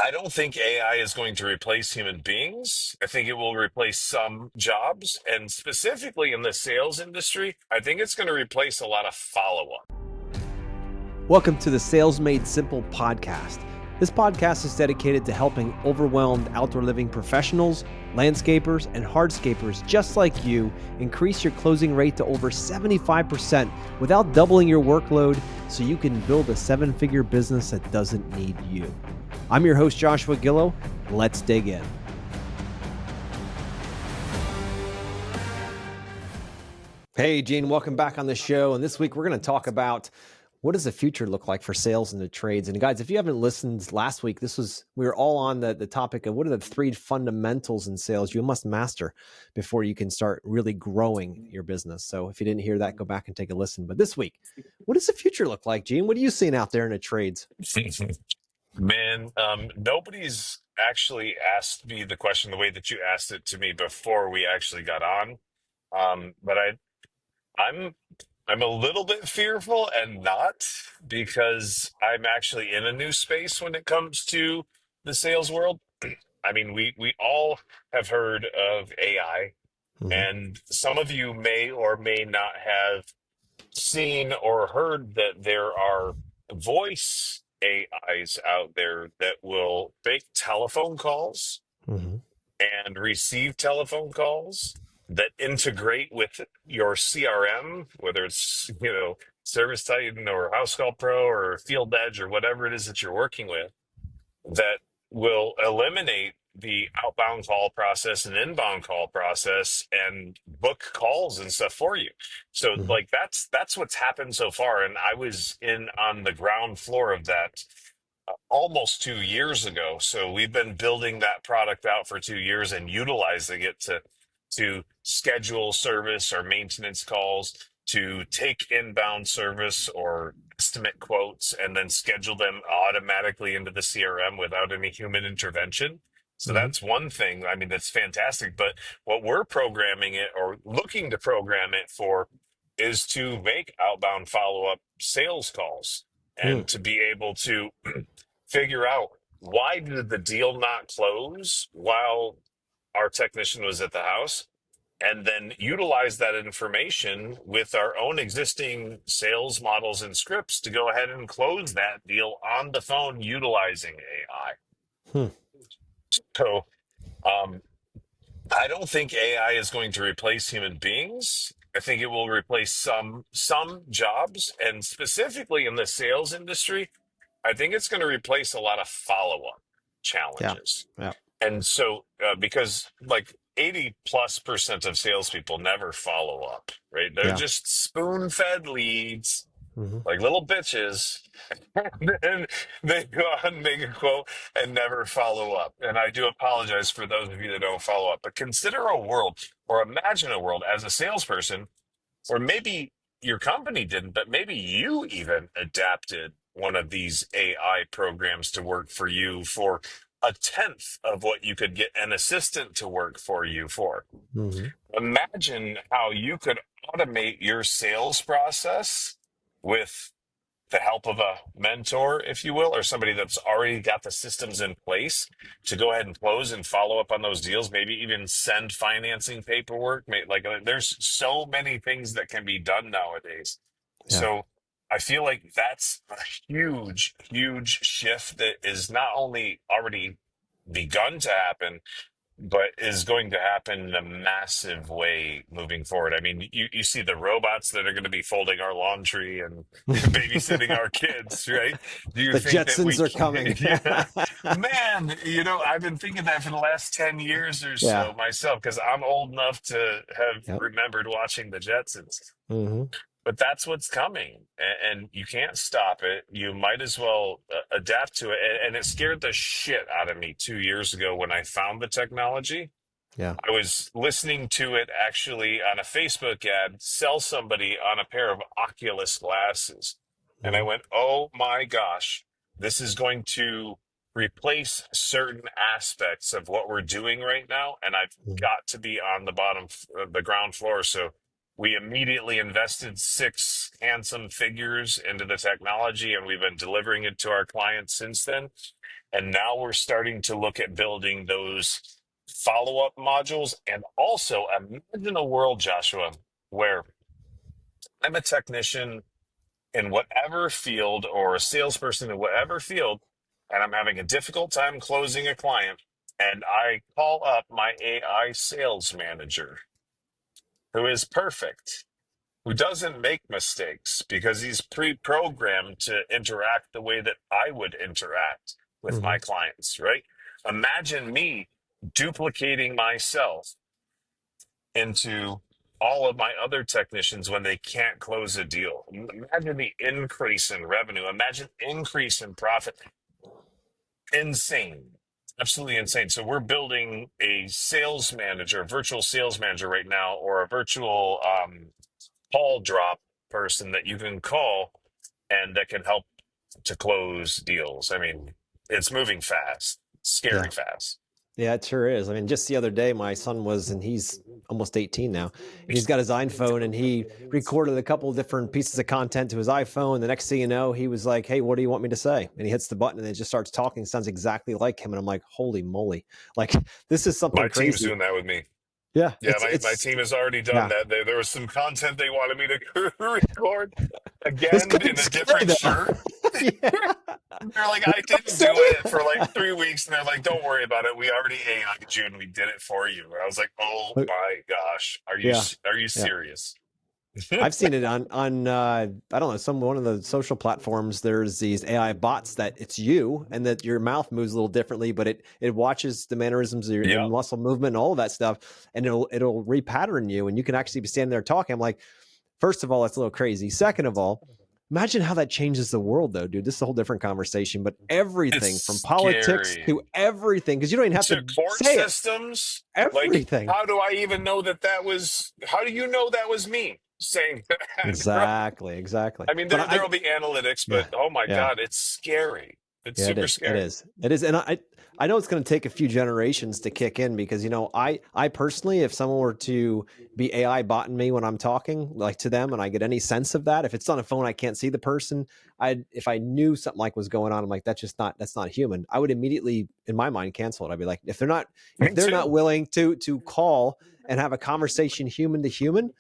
I don't think AI is going to replace human beings. I think it will replace some jobs. And specifically in the sales industry, I think it's going to replace a lot of follow up. Welcome to the Sales Made Simple podcast. This podcast is dedicated to helping overwhelmed outdoor living professionals, landscapers, and hardscapers just like you increase your closing rate to over 75% without doubling your workload so you can build a seven-figure business that doesn't need you. I'm your host, Joshua Gillow. Let's dig in. Hey, Gene, welcome back on the show. And this week we're going to talk about what does the future look like for sales and the trades? And guys, if you haven't listened last week, we were all on the topic of what are the three fundamentals in sales you must master before you can start really growing your business. So if you didn't hear that, go back and take a listen. But this week, what does the future look like, Gene? What are you seeing out there in the trades? Man, nobody's actually asked me the question the way that you asked it to me before we actually got on. But I'm I'm a little bit fearful and not because I'm actually in a new space when it comes to the sales world. I mean, we all have heard of AI, Mm-hmm. and some of you may or may not have seen or heard that there are voice AIs out there that will make telephone calls Mm-hmm. and receive telephone calls that integrate with your CRM, whether it's, Service Titan or House Call Pro or Field Edge or whatever it is that you're working with, that will eliminate the outbound call process and inbound call process and book calls and stuff for you. So Mm-hmm. like that's what's happened so far. And I was in on the ground floor of that almost 2 years ago. So we've been building that product out for 2 years and utilizing it to schedule service or maintenance calls, to take inbound service or estimate quotes, and then schedule them automatically into the CRM without any human intervention. So Mm-hmm. that's one thing. I mean, that's fantastic. But what we're programming it or looking to program it for is to make outbound follow-up sales calls and to be able to figure out why did the deal not close while our technician was at the house, and then utilize that information with our own existing sales models and scripts to go ahead and close that deal on the phone utilizing AI. Mm-hmm. So um, I don't think AI is going to replace human beings. I think it will replace some jobs, and specifically in the sales industry, I think it's going to replace a lot of follow-up Yeah. challenges. Yeah. And so, because like 80+% of salespeople never follow up, right? They're Yeah. just spoon-fed leads, Mm-hmm. like little bitches, and then they go out and make a quote and never follow up. And I do apologize for those of you that don't follow up, but consider a world or imagine a world as a salesperson, or maybe your company didn't, but maybe you even adapted one of these AI programs to work for you for a tenth of what you could get an assistant to work for you for. Mm-hmm. Imagine how you could automate your sales process with the help of a mentor, if you will, or somebody that's already got the systems in place to go ahead and close and follow up on those deals, maybe even send financing paperwork. Like there's so many things that can be done nowadays. Yeah. So I feel like that's a huge, huge shift that is not only already begun to happen, but is going to happen in a massive way moving forward. I mean, you see the robots that are going to be folding our laundry and babysitting our kids, right? Do you The think that Jetsons we are can? coming. Yeah, man, I've been thinking that for the last 10 years or Yeah. so myself, because I'm old enough to have Yep. remembered watching the Jetsons. Mm-hmm. But that's what's coming, and you can't stop it. You might as well adapt to it. And it scared the shit out of me 2 years ago when I found the technology. Yeah. I was listening to it actually on a Facebook ad sell somebody on a pair of Oculus glasses. And I Mm-hmm. went, oh my gosh, this is going to replace certain aspects of what we're doing right now. And I've got to be on the the ground floor. So we immediately invested six handsome figures into the technology, and we've been delivering it to our clients since then. And now we're starting to look at building those follow-up modules. And also imagine a world, Joshua, where I'm a technician in whatever field or a salesperson in whatever field, and I'm having a difficult time closing a client, and I call up my AI sales manager, who is perfect, who doesn't make mistakes because he's pre-programmed to interact the way that I would interact with Hmm. my clients, right? Imagine me duplicating myself into all of my other technicians when they can't close a deal. Imagine the increase in revenue. Imagine increase in profit. Insane. Absolutely insane. So we're building a sales manager, virtual sales manager right now, or a virtual call drop person that you can call and that can help to close deals. I mean, it's moving fast, Yeah. scary fast. Yeah, it sure is. I mean, just the other day, my son was, and he's almost 18 now, and he's got his iPhone, and he recorded a couple of different pieces of content to his iPhone. The next thing you know, he was like, "Hey, what do you want me to say?" And he hits the button, and it just starts talking. Sounds exactly like him, and I'm like, "Holy moly!" Like this is My something team's crazy. doing that with me. Yeah, Yeah, my team has already done yeah. that. There was some content they wanted me to record This again could be in a scary different though. shirt. Yeah, They're like, I don't didn't say do it for like it. 3 weeks, and they're like, don't worry about it. We already AI'd you, and we did it for you. And I was like, oh my gosh, Yeah, are you yeah. serious? I've seen it on I don't know, some one of the social platforms. There's these AI bots that it's you, and that your mouth moves a little differently, but it watches the mannerisms of your Yep, muscle movement and all of that stuff, and it'll repattern you, and you can actually be standing there talking. I'm like, first of all, that's a little crazy. Second of all, imagine how that changes the world, though, dude. This is a whole different conversation, but everything from it's politics scary. to everything, because you don't even have To to court say it. systems, like, Everything. how do I even know that that was? How do you know that was me saying that? Right? Exactly, exactly. I mean, But there will be analytics, but yeah, oh my yeah. God, it's scary. It's Yeah, it super is. It scary. is. It is. And I know it's going to take a few generations to kick in because, I personally, if someone were to be AI botting me when I'm talking like to them and I get any sense of that, if it's on a phone, I can't see the person. If I knew something like was going on, I'm like, that's not human. I would immediately, in my mind, cancel it. I'd be like, if Me they're not too. willing to call and have a conversation human to human,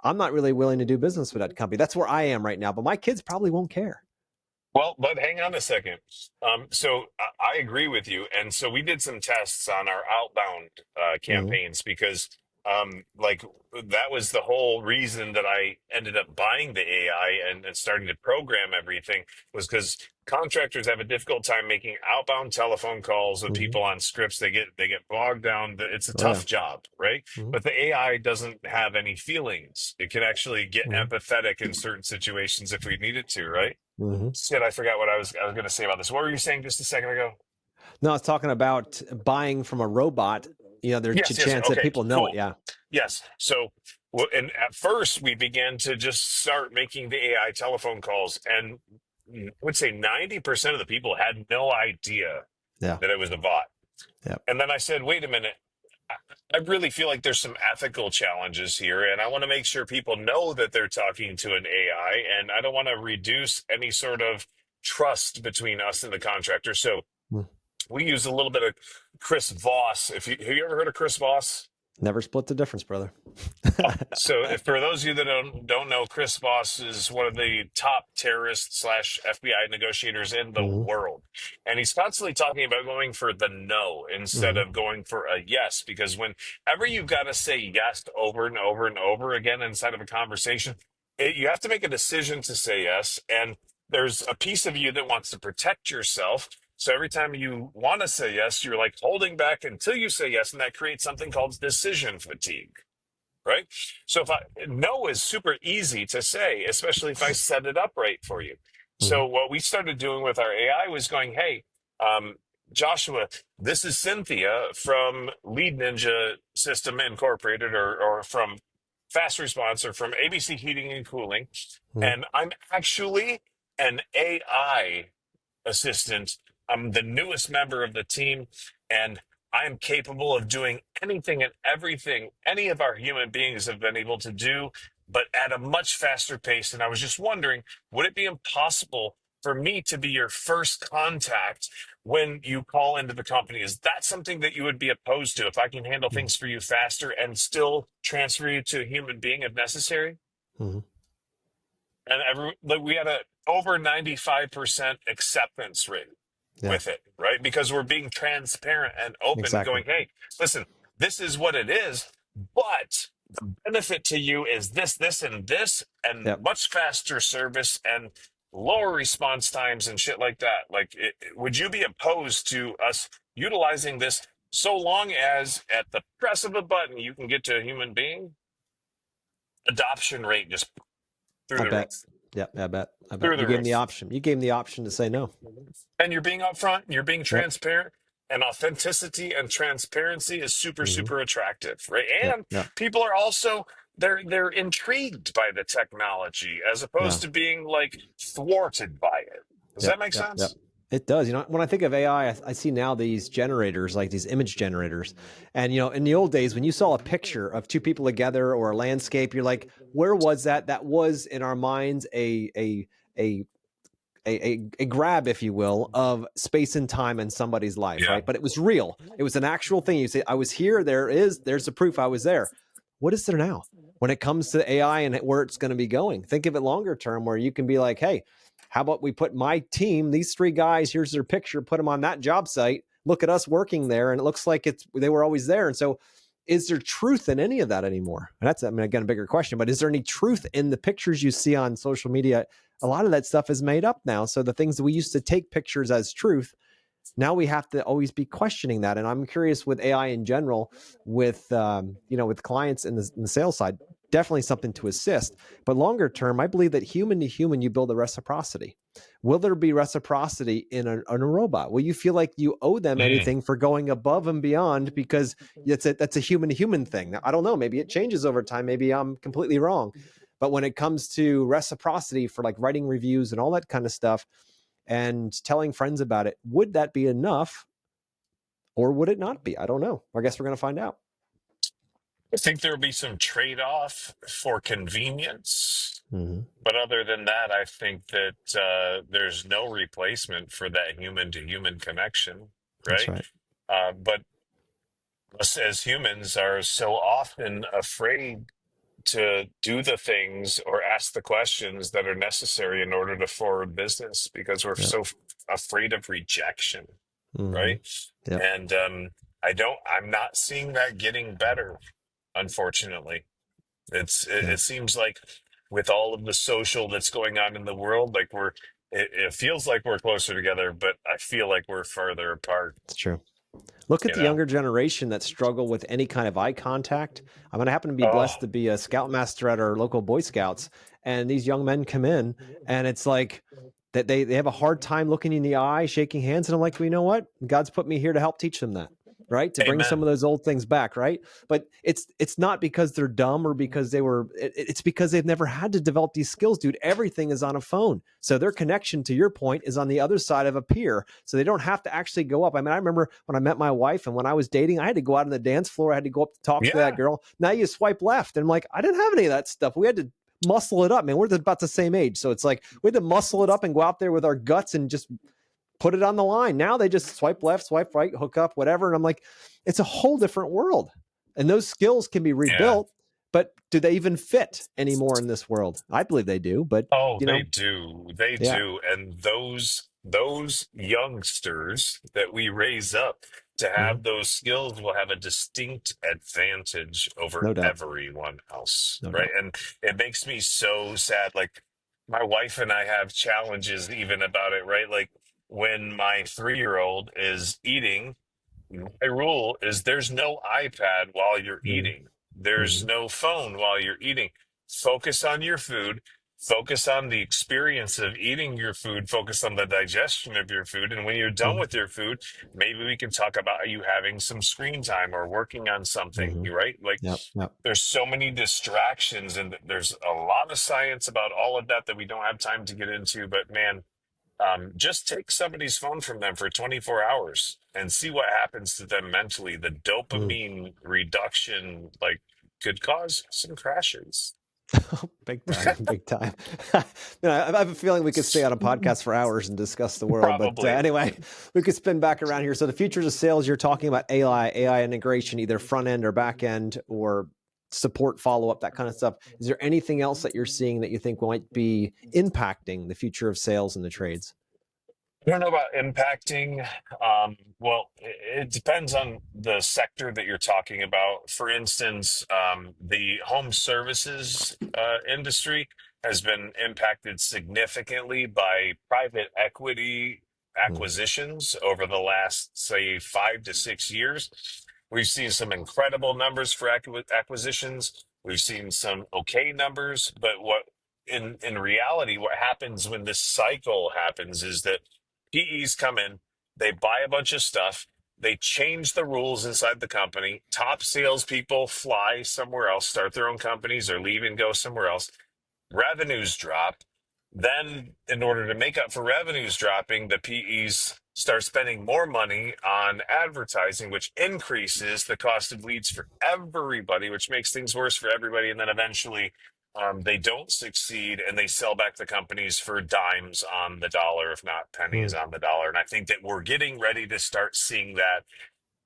I'm not really willing to do business with that company. That's where I am right now. But my kids probably won't care. Well, but hang on a second. So I agree with you. And so we did some tests on our outbound Hmm. campaigns because, like, that was the whole reason that I ended up buying the AI and starting to program everything was because contractors have a difficult time making outbound telephone calls with Hmm. people on scripts. They get bogged down. It's a Oh yeah. tough job, right? Hmm. But the AI doesn't have any feelings. It can actually get Hmm. empathetic in certain situations if we need it to, right? Hmm. Shit, I forgot what I was going to say about this. What were you saying just a second ago? No, I was talking about buying from a robot. There's a Yes, yes. chance that Okay, people know it. cool. Yeah. Yes. So, and at first we began to just start making the AI telephone calls, and I would say 90% of the people had no idea Yeah. that it was a bot. Yeah. And then I said, wait a minute. I I really feel like there's some ethical challenges here, and I want to make sure people know that they're talking to an AI, and I don't want to reduce any sort of trust between us and the contractor. So Mm. we use a little bit of Chris Voss. If you have you ever heard of Chris Voss? Never split the difference, brother. So, if, for those of you that don't know, Chris Voss is one of the top terrorist slash FBI negotiators in the Hmm. world, and he's constantly talking about going for the no instead Hmm. of going for a yes. Because whenever you've got to say yes over and over and over again inside of a conversation, you have to make a decision to say yes, and there's a piece of you that wants to protect yourself. So every time you want to say yes, you're like holding back until you say yes, and that creates something called decision fatigue, right? So if I no is super easy to say, especially if I set it up right for you. Hmm. So what we started doing with our AI was going, hey, um, Joshua, this is Cynthia from Lead Ninja System Incorporated or from Fast Response or from ABC Heating and Cooling. Hmm. And I'm actually an AI assistant. I'm the newest member of the team, and I am capable of doing anything and everything any of our human beings have been able to do, but at a much faster pace. And I was just wondering, would it be impossible for me to be your first contact when you call into the company? Is that something that you would be opposed to if I can handle Mhm. things for you faster and still transfer you to a human being if necessary? Mhm. And like we had a over 95% acceptance rate Yeah, with it, right? Because we're being transparent and open and exactly. going, hey, listen, this is what it is, but the benefit to you is this, this, and this, and Yep. much faster service and lower response times and shit like that. Like, would you be opposed to us utilizing this so long as at the press of a button you can get to a human being? Adoption rate just through I the bet. roof, Yep. I bet. I through bet. You the gave him the roof. option. You gave him the option to say no. And you're being upfront, you're being Yep. transparent, and authenticity and transparency is super, Hmm. super attractive, right? Yep. And Yep. people are also they're intrigued by the technology as Yeah. opposed to being like thwarted by it. Does Yep. that make Yep. Yep. sense? It does. When I think of AI, I see now these generators, like these image generators. And, in the old days, when you saw a picture of two people together or a landscape, you're like, where was that? That was in our minds a a grab, if you will, of space and time in somebody's life, Yeah. right? But it was real. It was an actual thing. You say, I was here. There's the proof I was there. What is there now when it comes to AI and where it's going to be going? Think of it longer term, where you can be like, hey, how about we put my team, these three guys, here's their picture, put them on that job site. Look at us working there, and it looks like they were always there. And so, is there truth in any of that anymore? And that's, again, a bigger question. But is there any truth in the pictures you see on social media? A lot of that stuff is made up now. So the things that we used to take pictures as truth, now we have to always be questioning that. And I'm curious with AI in general, with with clients in the sales side, definitely something to assist. But longer term, I believe that human to human, you build a reciprocity. Will there be reciprocity in a robot? Will you feel like you owe them Mm. anything for going above and beyond because that's a human to human thing? Now, I don't know. Maybe it changes over time. Maybe I'm completely wrong. But when it comes to reciprocity for like writing reviews and all that kind of stuff, and telling friends about it, would that be enough or would it not be? I don't know. I guess we're going to find out. I think there will be some trade-off for convenience. Mm-hmm. But other than that, I think that there's no replacement for that human to human connection, That's right? right. But us as humans are so often afraid to do the things or ask the questions that are necessary in order to forward business because we're Yeah. so afraid of rejection, Mm-hmm. right? Yep. And I'm not seeing that getting better, unfortunately. Yeah. It seems like with all of the social that's going on in the world, like it feels like we're closer together, but I feel like we're farther apart, It's true. Look at you the know? younger generation that struggle with any kind of eye contact. I'm going to happen to be Oh, blessed to be a scoutmaster at our local Boy Scouts, and these young men come in, and it's like that they have a hard time looking in the eye, shaking hands, and I'm like, well, you know what? God's put me here to help teach them that, right? To bring some of amen. those old things back, right? But it's not because they're dumb or because they were. It's because they've never had to develop these skills, dude. Everything is on a phone, so their connection, to your point, is on the other side of a pier, so they don't have to actually go up. I mean, I remember when I met my wife and when I was dating, I had to go out on the dance floor. I had to go up to talk to that Yeah, girl. Now you swipe left. And I'm like, I didn't have any of that stuff. We had to muscle it up, man. We're about the same age. So it's like we had to muscle it up and go out there with our guts and just put it on the line. Now they just swipe left, swipe right, hook up, whatever. And I'm like, it's a whole different world. And those skills can be yeah. rebuilt, but do they even fit anymore in this world? I believe they do, but Oh, you they know, do. They yeah. do. And those youngsters that we raise up to Mm-hmm. have those skills will have a distinct advantage over No doubt. everyone else, No right? doubt. And it makes me so sad. Like my wife and I have challenges even about it, right? Like when my 3-year-old is eating, my rule is there's no iPad while you're eating. There's Mm-hmm. no phone while you're eating. Focus on your food. Focus on the experience of eating your food. Focus on the digestion of your food. And when you're done with your food, maybe we can talk about you having some screen time or working on something, Mm-hmm. right? Like Yep. Yep. there's so many distractions and there's a lot of science about all of that that we don't have time to get into. But man, just take somebody's phone from them for 24 hours and see what happens to them mentally. The Mm. dopamine reduction, like, could cause some crashes. Big time, big time. I have a feeling we could stay on a podcast for hours and discuss the world. But Probably. anyway, we could spin back around here. So the futures of sales, you're talking about AI integration, either front end or back end, or support, follow up, that kind of stuff. Is there anything else that you're seeing that you think might be impacting the future of sales in the trades? I don't know about impacting. Well, it depends on the sector that you're talking about. For instance, the home services industry has been impacted significantly by private equity Mm, acquisitions over the last, say, 5 to 6 years. We've seen some incredible numbers for acquisitions. We've seen some okay numbers, but in reality, what happens when this cycle happens is that PEs come in, they buy a bunch of stuff, they change the rules inside the company. Top salespeople fly somewhere else, start their own companies, or leave and go somewhere else. Revenues drop. Then, in order to make up for revenues dropping, the PEs start spending more money on advertising, which increases the cost of leads for everybody, which makes things worse for everybody. And then eventually, they don't succeed and they sell back the companies for dimes on the dollar, if not pennies mm, on the dollar. And I think that we're getting ready to start seeing that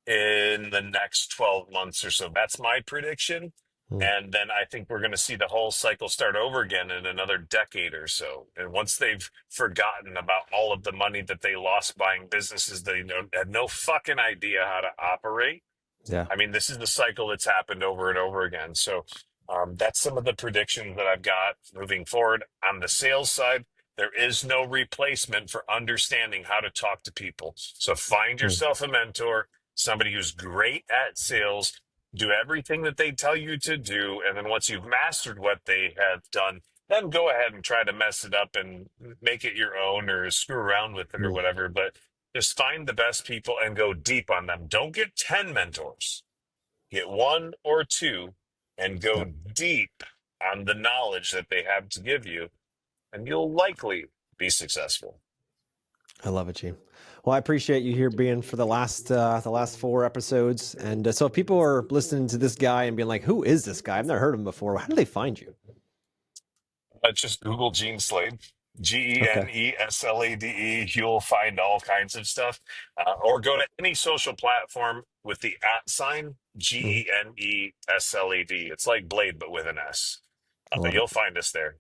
in the next 12 months or so. That's my prediction. mm, And then I think we're going to see the whole cycle start over again in another decade or so. And once they've forgotten about all of the money that they lost buying businesses they had no fucking idea how to operate. yeah. I mean, this is the cycle that's happened over and over again. So that's some of the predictions that I've got moving forward. On the sales side, there is no replacement for understanding how to talk to people. So find Mm, yourself a mentor, somebody who's great at sales, do everything that they tell you to do. And then once you've mastered what they have done, then go ahead and try to mess it up and make it your own or screw around with it or mm, whatever. But just find the best people and go deep on them. Don't get 10 mentors, get one or two and go yep. deep on the knowledge that they have to give you, and you'll likely be successful. I love it, Gene. Well, I appreciate you here being for the last 4 episodes. And so if people are listening to this guy and being like, "Who is this guy? I've never heard of him before." How do they find you? Just Google Gene Slade, Okay. GeneSlade. You'll find all kinds of stuff. Or go to any social platform with the at sign, Mhm. GeneSlade. It's like Blade, but with an S. I love it. You'll find us there.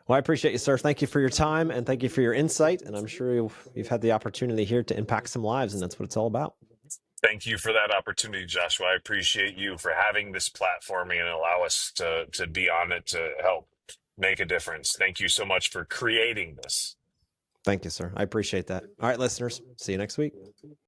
Well, I appreciate you, sir. Thank you for your time and thank you for your insight. And I'm sure you've had the opportunity here to impact some lives, and that's what it's all about. Thank you for that opportunity, Joshua. I appreciate you for having this platform and allow us to be on it to help make a difference. Thank you so much for creating this. Thank you, sir. I appreciate that. All right, listeners. See you next week.